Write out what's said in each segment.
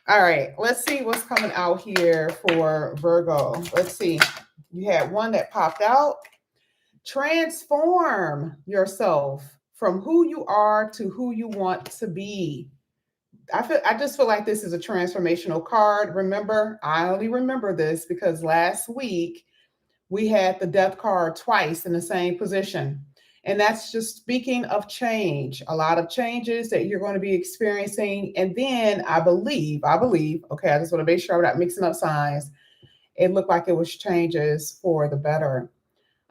All right, let's see what's coming out here for Virgo. Let's see. You had one that popped out. Transform yourself from who you are to who you want to be. I just feel like this is a transformational card. Remember, I only remember this because last week we had the death card twice in the same position. And that's just speaking of change, a lot of changes that you're going to be experiencing. And then I believe, okay, I just want to make sure I'm not mixing up signs. It looked like it was changes for the better.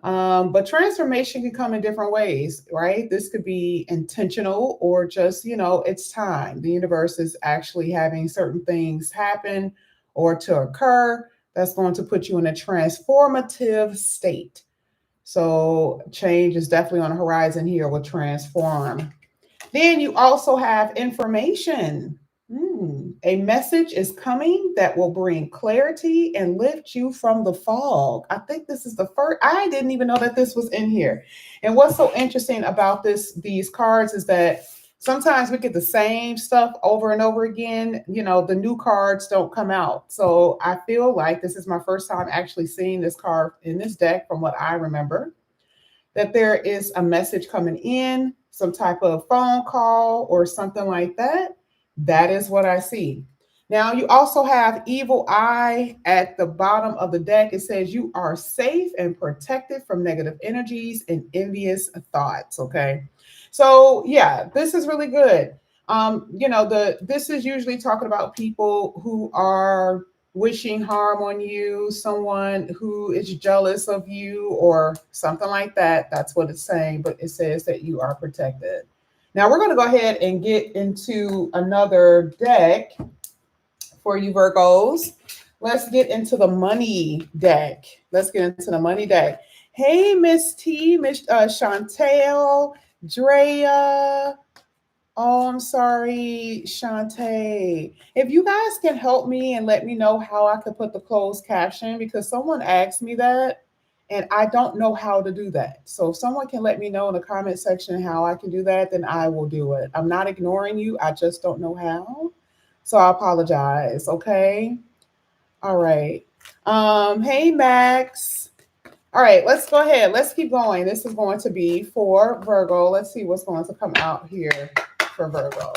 But transformation can come in different ways, right? This could be intentional or just, it's time. The universe is actually having certain things happen or to occur that's going to put you in a transformative state. So change is definitely on the horizon here with transform. Then you also have information. A message is coming that will bring clarity and lift you from the fog. I think this is the first. I didn't even know that this was in here. And what's so interesting about these cards is that sometimes we get the same stuff over and over again. The new cards don't come out. So I feel like this is my first time actually seeing this card in this deck from what I remember, that there is a message coming in, some type of phone call or something like that. That is what I see. Now, you also have evil eye at the bottom of the deck. It says you are safe and protected from negative energies and envious thoughts. Okay. So, yeah, this is really good. This is usually talking about people who are wishing harm on you, someone who is jealous of you, or something like that. That's what it's saying, but it says that you are protected. Now, we're going to go ahead and get into another deck for you, Virgos. Let's get into the money deck. Let's get into the money deck. Hey, Miss T, Miss Chantel, Drea. Oh, I'm sorry, Shantae. If you guys can help me and let me know how I could put the closed caption, because someone asked me that and I don't know how to do that. So if someone can let me know in the comment section how I can do that, then I will do it. I'm not ignoring you. I just don't know how. So I apologize. Okay. All right. Hey, Max. All right, let's go ahead. Let's keep going. This is going to be for Virgo. Let's see what's going to come out here for Virgo.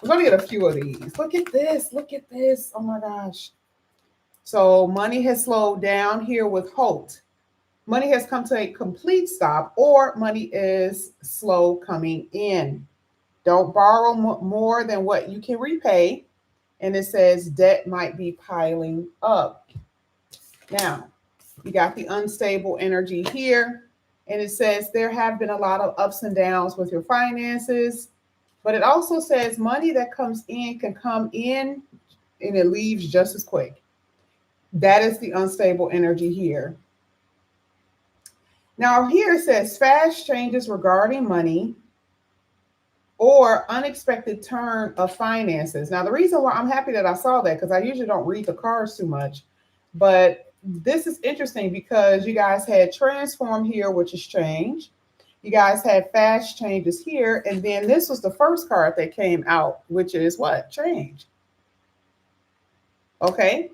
We're going to get a few of these. Look at this. Look at this. Oh my gosh. So money has slowed down here with Holt. Money has come to a complete stop, or money is slow coming in. Don't borrow more than what you can repay. And it says debt might be piling up. Now, you got the unstable energy here. And it says there have been a lot of ups and downs with your finances. But it also says money that comes in can come in and it leaves just as quick. That is the unstable energy here. Now, here it says fast changes regarding money or unexpected turn of finances. Now, the reason why I'm happy that I saw that, because I usually don't read the cards too much, but this is interesting because you guys had transform here, which is change. You guys had fast changes here. And then this was the first card that came out, which is what? Change. Okay.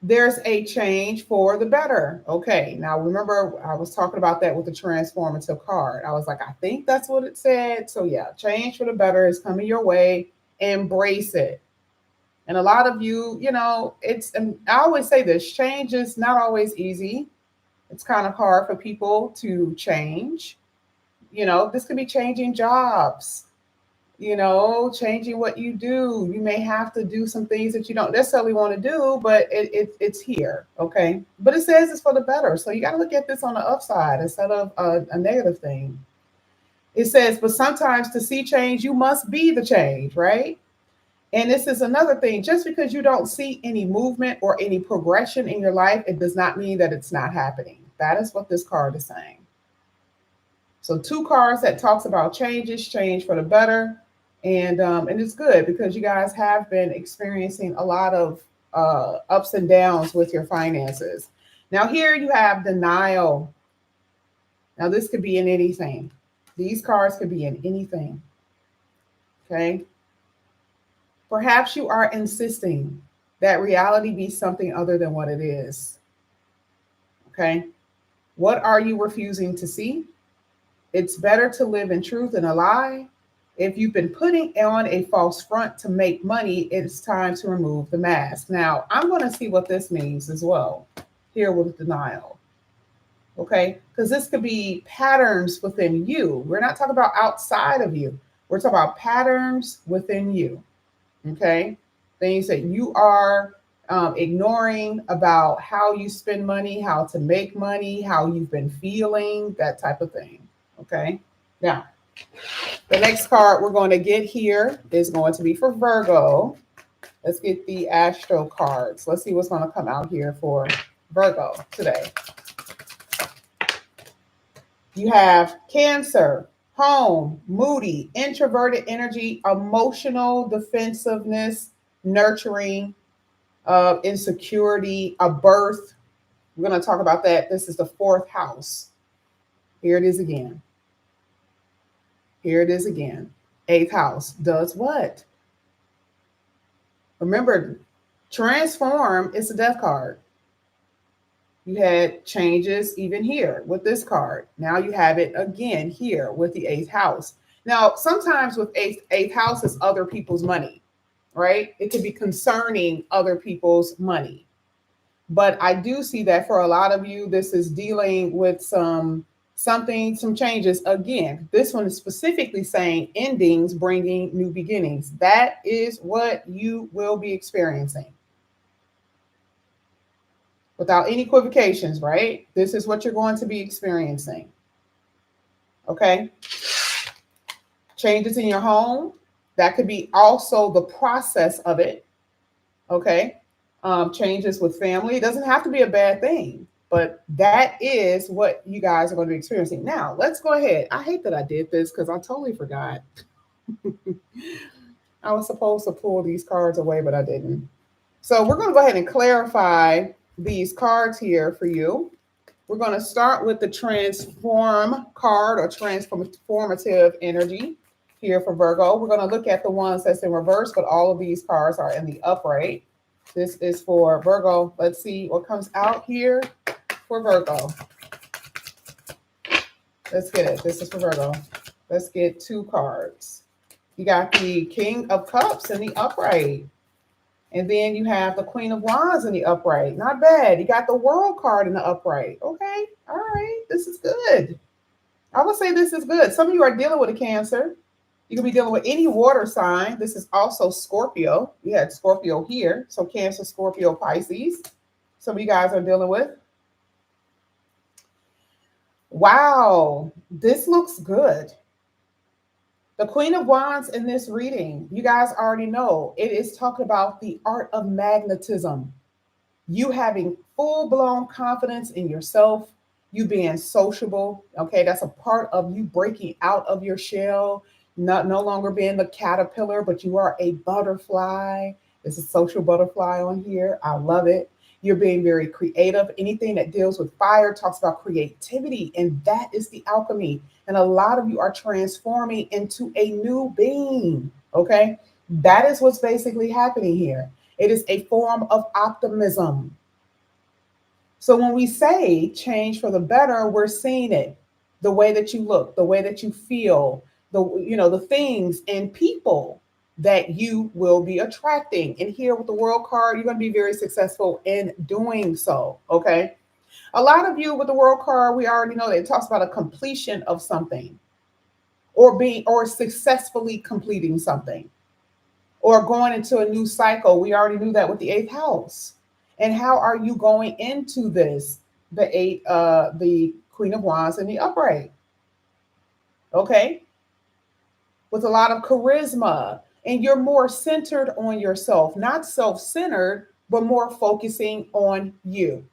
There's a change for the better. Okay. Now, remember, I was talking about that with the transformative card. I was like, I think that's what it said. So, yeah, change for the better is coming your way. Embrace it. And a lot of you, and I always say this, change is not always easy. It's kind of hard for people to change. This could be changing jobs, changing what you do. You may have to do some things that you don't necessarily want to do, but it's here. Okay. But it says it's for the better. So you got to look at this on the upside instead of a negative thing. It says, but sometimes to see change, you must be the change, right? And this is another thing. Just because you don't see any movement or any progression in your life, it does not mean that it's not happening. That is what this card is saying. So 2 cards that talks about changes, change for the better. And it's good because you guys have been experiencing a lot of ups and downs with your finances. Now here you have denial. Now this could be in anything. These cards could be in anything. Okay. Perhaps you are insisting that reality be something other than what it is. Okay. What are you refusing to see? It's better to live in truth than a lie. If you've been putting on a false front to make money, it's time to remove the mask. Now, I'm going to see what this means as well here with denial. Okay. Because this could be patterns within you. We're not talking about outside of you, we're talking about patterns within you. Okay. Things that you are ignoring about how you spend money, how to make money, how you've been feeling, that type of thing. Okay. Now, the next card we're going to get here is going to be for Virgo. Let's get the Astro cards. Let's see what's going to come out here for Virgo today. You have Cancer, home, moody, introverted energy, emotional defensiveness, nurturing, insecurity, a birth. We're going to talk about that. This is the fourth house. Here it is again. Here it is again. Eighth house does what? Remember, transform is a death card. You had changes even here with this card. Now you have it again here with the eighth house. Now, sometimes with eighth house is other people's money, right? It could be concerning other people's money. But I do see that for a lot of you, this is dealing with some changes. Again, this one is specifically saying endings, bringing new beginnings. That is what you will be experiencing. Without any equivocations, right? This is what you're going to be experiencing. Okay. Changes in your home. That could be also the process of it. Okay. Changes with family. It doesn't have to be a bad thing, but that is what you guys are going to be experiencing. Now, let's go ahead. I hate that I did this because I totally forgot. I was supposed to pull these cards away, but I didn't. So we're going to go ahead and clarify these cards here for you. We're going to start with the transform card or transformative energy here for Virgo. We're going to look at the ones that's in reverse, but all of these cards are in the upright. This is for Virgo. Let's see what comes out here for Virgo. Let's get it. This is for Virgo. Let's get two cards. You got the King of Cups in the upright. And then you have the Queen of Wands in the upright. Not bad. You got the World card in the upright. Okay. All right. This is good. I would say this is good. Some of you are dealing with a Cancer. You could be dealing with any water sign. This is also Scorpio. We had Scorpio here. So Cancer, Scorpio, Pisces. Some of you guys are dealing with. Wow. This looks good. The Queen of Wands in this reading, you guys already know, it is talking about the art of magnetism. You having full-blown confidence in yourself, you being sociable, okay? That's a part of you breaking out of your shell, no longer being the caterpillar, but you are a butterfly. There's a social butterfly on here. I love it. You're being very creative. Anything that deals with fire talks about creativity, and that is the alchemy. And a lot of you are transforming into a new being, okay? That is what's basically happening here. It is a form of optimism. So when we say change for the better, we're seeing it. The way that you look, the way that you feel, the things and people that you will be attracting. And here with the World card, you're going to be very successful in doing so, okay? A lot of you with the World card, we already know that it talks about a completion of something or successfully completing something or going into a new cycle. We already knew that with the eighth house. And how are you going into this? The Queen of Wands in the upright. Okay. With a lot of charisma, and you're more centered on yourself, not self-centered, but more focusing on you.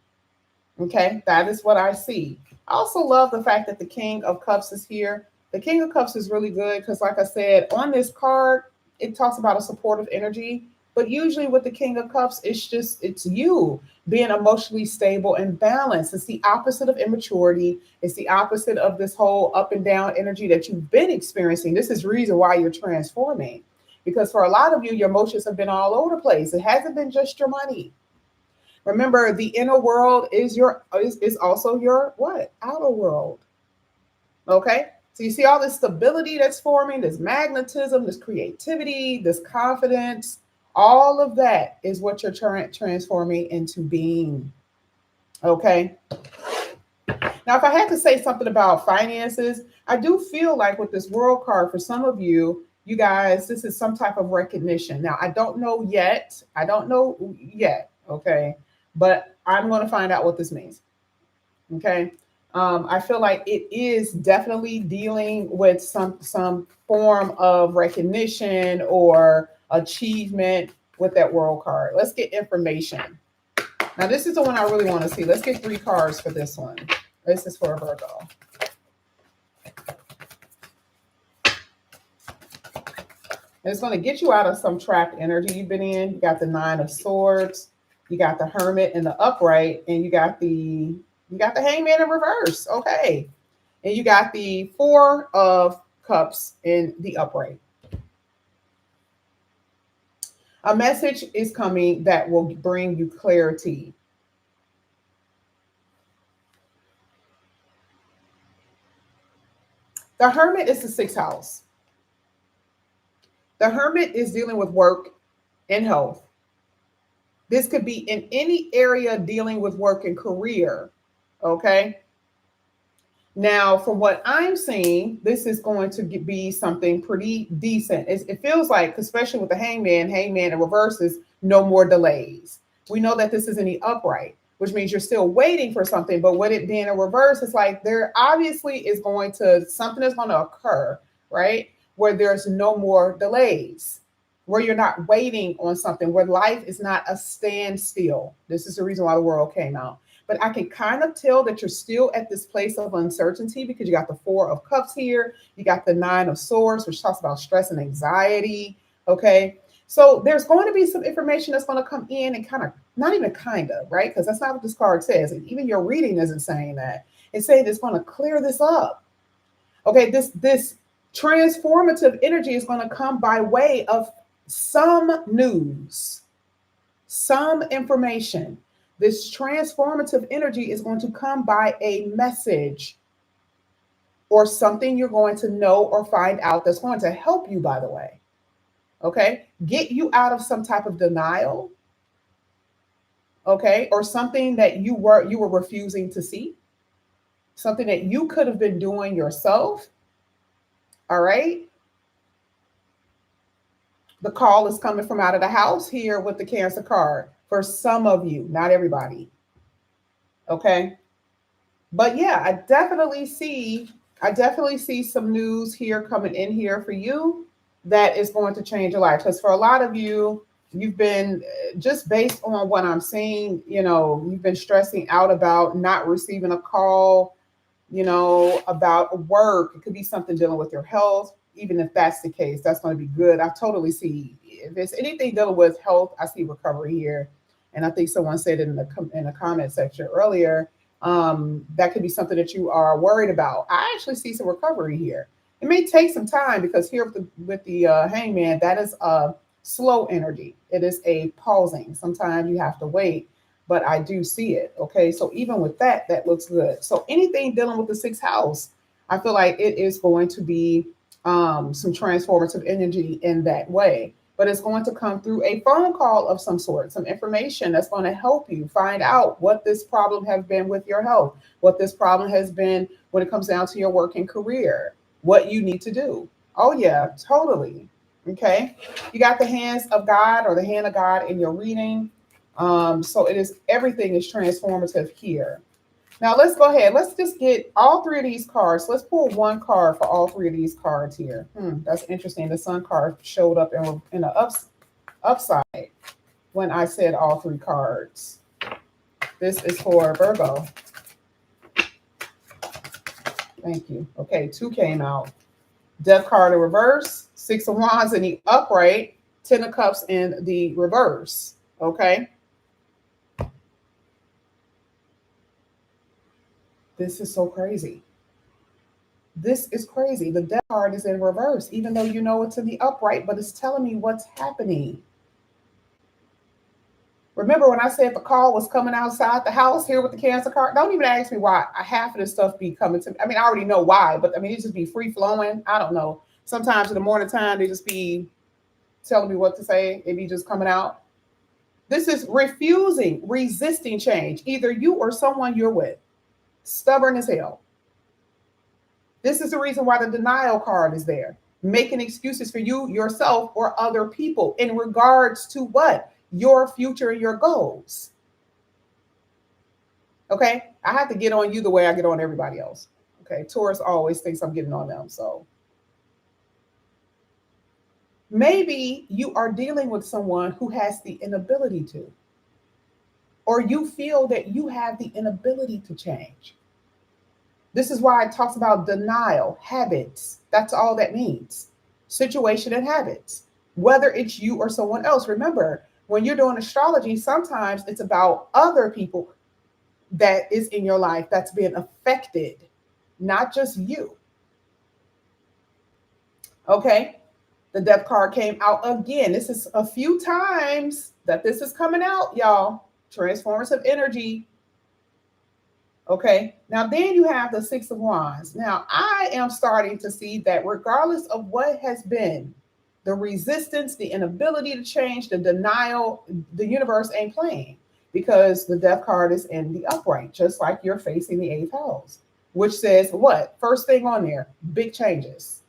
Okay, that is what I see. I also love the fact that the King of Cups is here. The King of Cups is really good because, like I said, on this card, it talks about a supportive energy. But usually with the King of Cups, it's you being emotionally stable and balanced. It's the opposite of immaturity. It's the opposite of this whole up and down energy that you've been experiencing. This is the reason why you're transforming. Because for a lot of you, your emotions have been all over the place. It hasn't been just your money. Remember, the inner world is also your what? Outer world. Okay? So you see all this stability that's forming, this magnetism, this creativity, this confidence, all of that is what you're transforming into being. Okay? Now, if I had to say something about finances, I do feel like with this world card, for some of you, you guys, this is some type of recognition. Now, I don't know yet. I don't know yet. Okay. But I'm going to find out what this means. Okay. I feel like it is definitely dealing with some form of recognition or achievement with that world card. Let's get information. Now, this is the one I really want to see. Let's get 3 cards for this one. This is for a Virgo. And it's going to get you out of some trapped energy you've been in. You got the 9 of Swords, you got the Hermit in the upright, and you got the Hangman in reverse. Okay. And you got the 4 of Cups in the upright. A message is coming that will bring you clarity. The Hermit is the 6th house. The Hermit is dealing with work and health. This could be in any area dealing with work and career. Okay. Now, from what I'm seeing, this is going to be something pretty decent. It feels like, especially with the Hangman in reverse is no more delays. We know that this is in the upright, which means you're still waiting for something. But with it being a reverse, it's like there obviously is something is going to occur, right? Where there's no more delays, where you're not waiting on something, where life is not a standstill. This is the reason why the world came out. But I can kind of tell that you're still at this place of uncertainty because you got the 4 of Cups here. You got the 9 of Swords, which talks about stress and anxiety. Okay. So there's going to be some information that's going to come in and kind of, not even kind of, right? Because that's not what this card says. And even your reading isn't saying that. It's saying it's going to clear this up. Okay. This transformative energy is going to come by way of some news, some information. This transformative energy is going to come by a message or something you're going to know or find out that's going to help you, by the way. Okay. Get you out of some type of denial. Okay. Or something that you were refusing to see. Something that you could have been doing yourself. All right. The call is coming from out of the house here with the Cancer card for some of you, not everybody. Okay. But yeah, I definitely see some news here coming in here for you that is going to change your life. Because for a lot of you, you've been, just based on what I'm seeing, you've been stressing out about not receiving a call, about work. It could be something dealing with your health. Even if that's the case, that's going to be good. I totally see, if it's anything dealing with health, I see recovery here. And I think someone said it in the comment section earlier. That could be something that you are worried about. I actually see some recovery here. It may take some time because here with the Hangman, that is a slow energy. It is a pausing. Sometimes you have to wait, but I do see it. Okay, so even with that, that looks good. So anything dealing with the 6th house, I feel like it is going to be some transformative energy in that way. But it's going to come through a phone call of some sort, some information that's going to help you find out what this problem has been with your health, what this problem has been when it comes down to your work and career, what you need to do. Oh, yeah, totally. Okay. You got the hands of God or the hand of God in your reading. So everything is transformative here. Now let's go ahead. Let's just get all 3 of these cards. Let's pull one card for all 3 of these cards here. That's interesting. The Sun card showed up in the upside when I said all 3 cards. This is for Virgo. Thank you. Okay, 2 came out. Death card in reverse, 6 of Wands in the upright, 10 of Cups in the reverse. Okay. This is so crazy. This is crazy. The death card is in reverse, even though you know it's in the upright, but it's telling me what's happening. Remember when I said the call was coming outside the house here with the Cancer card? Don't even ask me why. Half of this stuff be coming to me. I mean, I already know why, but I mean, it just be free flowing. I don't know. Sometimes in the morning time, they just be telling me what to say. It be just coming out. This is refusing, resisting change. Either you or someone you're with. Stubborn as hell. This is the reason why the denial card is there. Making excuses for you, yourself, or other people in regards to what? Your future and your goals. Okay? I have to get on you the way I get on everybody else. Okay? Taurus always thinks I'm getting on them. So maybe you are dealing with someone who has the inability to, or you feel that you have the inability to change. This is why it talks about denial, habits. That's all that means. Situation and habits, whether it's you or someone else. Remember, when you're doing astrology, sometimes it's about other people that is in your life that's being affected, not just you. Okay, the death card came out again. This is a few times that this is coming out, y'all. Transformative energy. Okay, now then you have the Six of Wands. Now I am starting to see that regardless of what has been, the resistance, the inability to change, the denial, the universe ain't playing, because the death card is in the upright, just like you're facing the eighth house, which says what? First thing on there, big changes.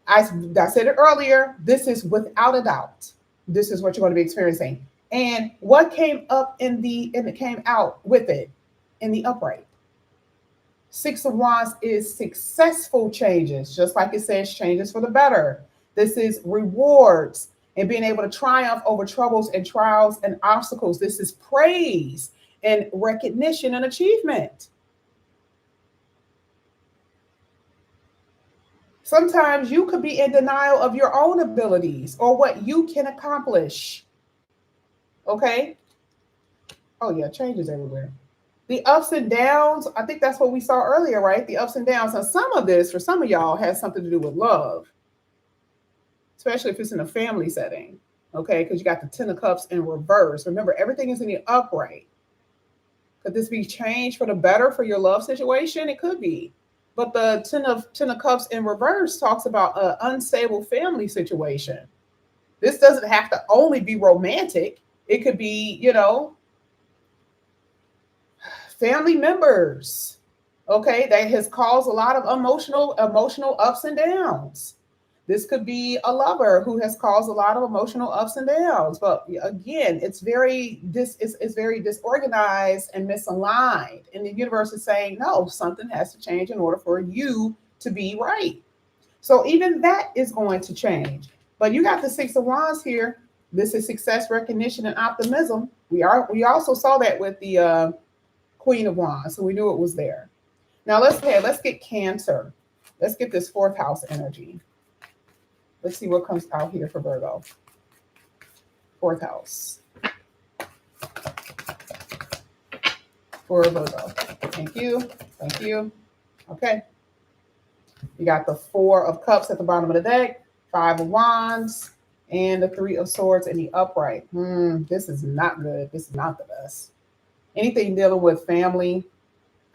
I said it earlier, this is without a doubt. This is what you're going to be experiencing. And what came up and it came out with it in the upright. Six of Wands is successful changes, just like it says changes for the better. This is rewards and being able to triumph over troubles and trials and obstacles. This is praise and recognition and achievement. Sometimes you could be in denial of your own abilities or what you can accomplish. Okay? Oh, yeah, changes everywhere. The ups and downs, I think that's what we saw earlier, right? The ups and downs. Now, some of this, for some of y'all, has something to do with love, especially if it's in a family setting, okay? Because you got the Ten of Cups in reverse. Remember, everything is in the upright. Could this be changed for the better for your love situation? It could be. But the Ten of Cups in reverse talks about an unstable family situation. This doesn't have to only be romantic. It could be, family members, okay, that has caused a lot of emotional ups and downs. This could be a lover who has caused a lot of emotional ups and downs. But again, it's very disorganized and misaligned. And the universe is saying, no, something has to change in order for you to be right. So even that is going to change. But you got the Six of Wands here. This is success, recognition, and optimism. We also saw that with the Queen of Wands, so we knew it was there. Now let's get Cancer. Let's get this fourth house energy. Let's see what comes out here for Virgo. Fourth house for Virgo. Thank you. Okay. You got the Four of Cups at the bottom of the deck, Five of Wands, and the Three of Swords in the upright. This is not good. This is not the best. Anything dealing with family,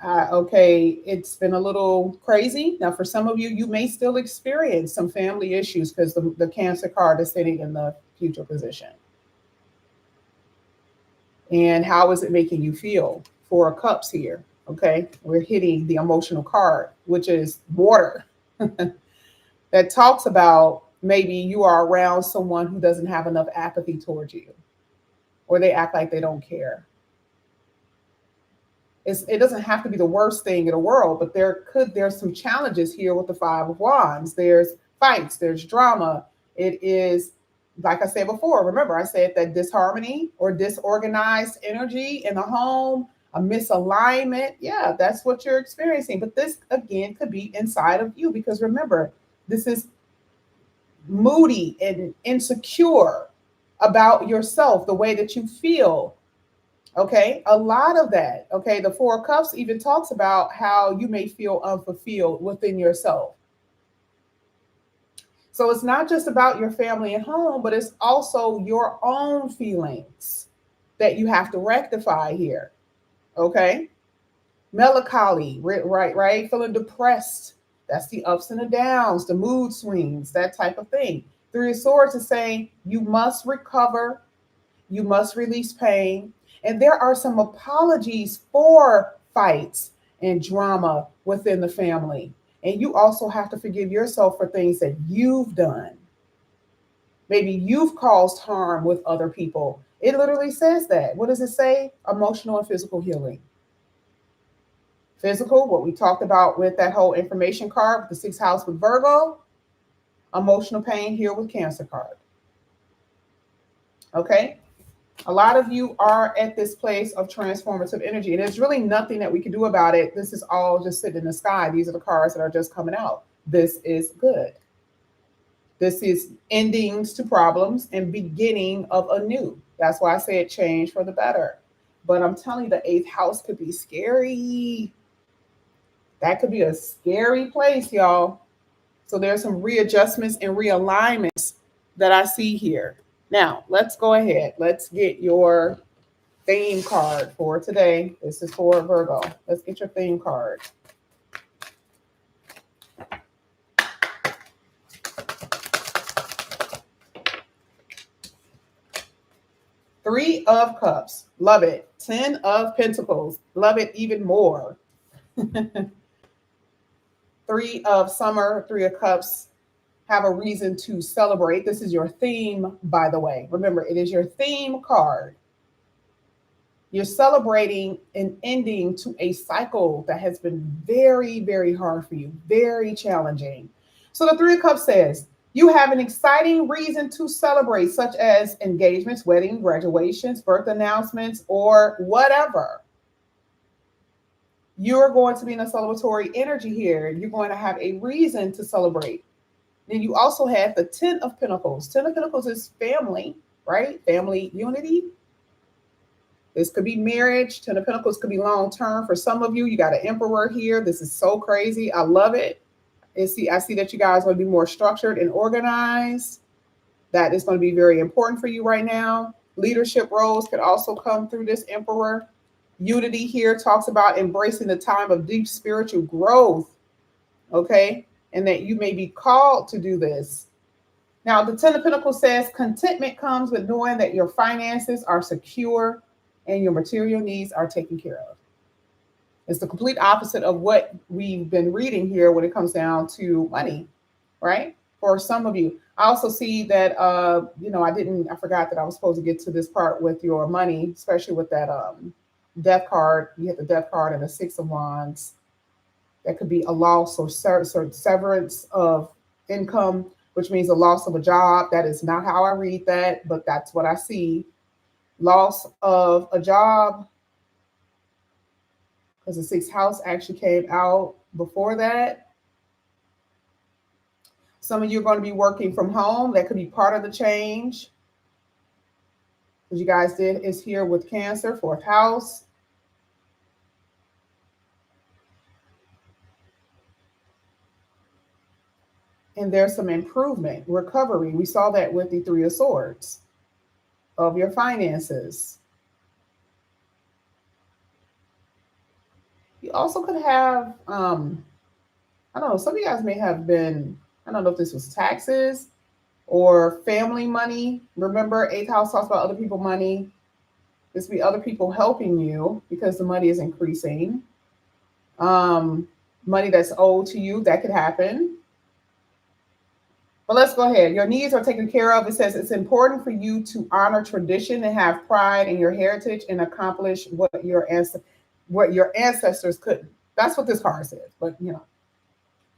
okay, it's been a little crazy. Now, for some of you, you may still experience some family issues because the Cancer card is sitting in the future position. And how is it making you feel? Four of Cups here, okay? We're hitting the emotional card, which is water. That talks about maybe you are around someone who doesn't have enough apathy towards you, or they act like they don't care. It doesn't have to be the worst thing in the world, but there's some challenges here with the Five of Wands. There's fights, there's drama. It is, like I said before, remember I said that disharmony or disorganized energy in the home, a misalignment. Yeah, that's what you're experiencing. But this, again, could be inside of you, because remember, this is moody and insecure about yourself, the way that you feel. Okay, a lot of that. Okay, the Four of Cups even talks about how you may feel unfulfilled within yourself. So it's not just about your family and home, but it's also your own feelings that you have to rectify here. Okay, melancholy, right, feeling depressed. That's the ups and the downs, the mood swings, that type of thing. Three of Swords is saying you must recover, you must release pain. And there are some apologies for fights and drama within the family. And you also have to forgive yourself for things that you've done. Maybe you've caused harm with other people. It literally says that. What does it say? Emotional and physical healing. Physical, what we talked about with that whole information card, with the sixth house with Virgo, emotional pain here with Cancer card. Okay? A lot of you are at this place of transformative energy, and there's really nothing that we can do about it. This is all just sitting in the sky. These are the cards that are just coming out. This is good. This is endings to problems and beginning of a new. That's why I say it changed for the better. But I'm telling you, the eighth house could be scary. That could be a scary place, y'all. So there's some readjustments and realignments that I see here. Now, let's go ahead. Let's get your theme card for today. This is for Virgo. Let's get your theme card. Three of Cups. Love it. 10 of Pentacles. Love it even more. Three of Summer, Three of Cups. Have a reason to celebrate. This is your theme, by the way. Remember, it is your theme card. You're celebrating an ending to a cycle that has been very, very hard for you, very challenging. So the Three of Cups says, you have an exciting reason to celebrate, such as engagements, weddings, graduations, birth announcements, or whatever. You're going to be in a celebratory energy here. You're going to have a reason to celebrate. Then you also have the 10 of Pentacles. 10 of Pentacles is family, right? Family unity. This could be marriage. 10 of Pentacles could be long term. For some of you, you got an Emperor here. This is so crazy. I love it. And I see that you guys are going to be more structured and organized. That is going to be very important for you right now. Leadership roles could also come through this Emperor. Unity here talks about embracing the time of deep spiritual growth. Okay? And that you may be called to do this. Now, the 10 of Pentacles says contentment comes with knowing that your finances are secure and your material needs are taken care of. It's the complete opposite of what we've been reading here when it comes down to money, right? For some of you. I also see that, I forgot that I was supposed to get to this part with your money, especially with that death card. You have the death card and the Six of Wands. That could be a loss or severance of income, which means a loss of a job. That is not how I read that, but that's what I see. Loss of a job, because the sixth house actually came out before that. Some of you are going to be working from home. That could be part of the change. What you guys did is here with Cancer, fourth house. And there's some improvement, recovery. We saw that with the Three of Swords of your finances. You also could have, I don't know, some of you guys may have been, I don't know if this was taxes or family money. Remember, eighth house talks about other people's money. This would be other people helping you because the money is increasing. Money that's owed to you, that could happen. But let's go ahead. Your needs are taken care of. It says it's important for you to honor tradition and have pride in your heritage and accomplish what your ancestors couldn't. That's what this card says. But,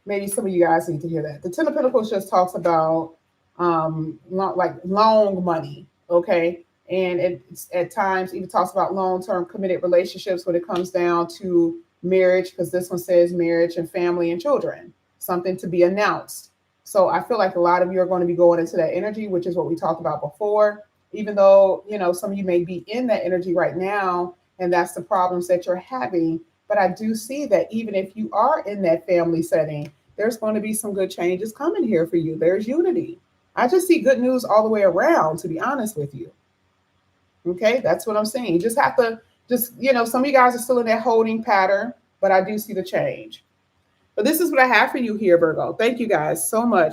maybe some of you guys need to hear that. The 10 of Pentacles just talks about like long money, okay? And it's at times even talks about long-term committed relationships when it comes down to marriage, because this one says marriage and family and children, something to be announced. So I feel like a lot of you are going to be going into that energy, which is what we talked about before. even though, some of you may be in that energy right now, and that's the problems that you're having. But I do see that even if you are in that family setting, there's going to be some good changes coming here for you. There's unity. I just see good news all the way around, to be honest with you. Okay, that's what I'm saying. You just have to some of you guys are still in that holding pattern, but I do see the change. But this is what I have for you here, Virgo. Thank you guys so much.